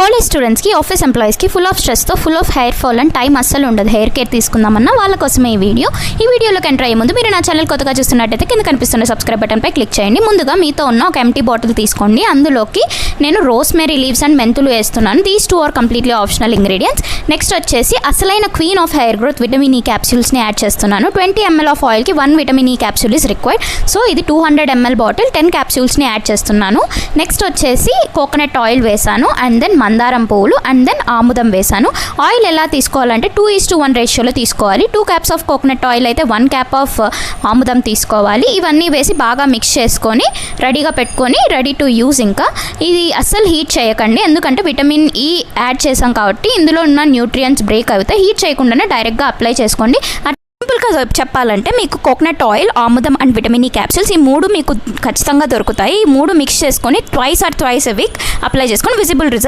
College స్టూడెంట్స్కి, office ఎంప్లాయీస్కి full of స్ట్రెస్తో, full of hair fall and time అస్సలు ఉండదు హెయిర్ కేర్ తీసుకుందామన్నా వాళ్ళ కోసమే ఈ వీడియోలోకి ఎంటర్ అయ్యే ముందు మీరు నా ఛానల్ కొత్తగా చూస్తున్నట్టయితే కింద కనిపిస్తున్న సబ్స్క్రైబ్ బటన్పై క్లిక్ చేయండి. ముందుగా మీతో ఉన్న ఒక ఎంటీ బాటిల్ తీసుకోండి. అందులోకి నేను రోస్మేరీ లీవ్స్ అండ్ మెంతులు వేస్తున్నాను. These 2 are completely optional ingredients. Next వచ్చేసి అసలైన queen of hair growth vitamin E క్యాప్సూల్స్ని యాడ్ చేస్తున్నాను. 20 ml ఆఫ్ ఆయిల్కి 1 vitamin E capsule is required. So ఇది 200 ml బాటిల్, 10 క్యాప్సూల్స్ని యాడ్ చేస్తున్నాను. నెక్స్ట్ వచ్చేసి కోకోనట్ ఆయిల్ వేసాను, అండ్ దెన్ మందారం పువ్వులు, అండ్ దెన్ ఆముదం వేసాను. ఆయిల్ ఎలా తీసుకోవాలంటే 2:1 రేషియోలో తీసుకోవాలి. 2 cups ఆఫ్ కోకోనట్ ఆయిల్ అయితే 1 cup ఆఫ్ ఆముదం తీసుకోవాలి. ఇవన్నీ వేసి బాగా మిక్స్ చేసుకొని రెడీగా పెట్టుకొని రెడీ టు యూజ్. ఇంకా ఇది అస్సలు హీట్ చేయకండి, ఎందుకంటే విటమిన్ ఈ యాడ్ చేసాం కాబట్టి ఇందులో ఉన్న న్యూట్రియంట్స్ బ్రేక్ అవుతాయి. హీట్ చేయకుండానే డైరెక్ట్గా అప్లై చేసుకోండి. సింపుల్గా చెప్పాలంటే మీకు కోకోనట్ ఆయిల్, ఆముదం అండ్ విటమిన్ ఈ క్యాప్సూల్స్ ఈ 3 మీకు ఖచ్చితంగా దొరుకుతాయి. ఈ 3 మిక్స్ చేసుకొని ట్వైస్ a week అప్లై చేసుకొని విజిబుల్ రిజల్ట్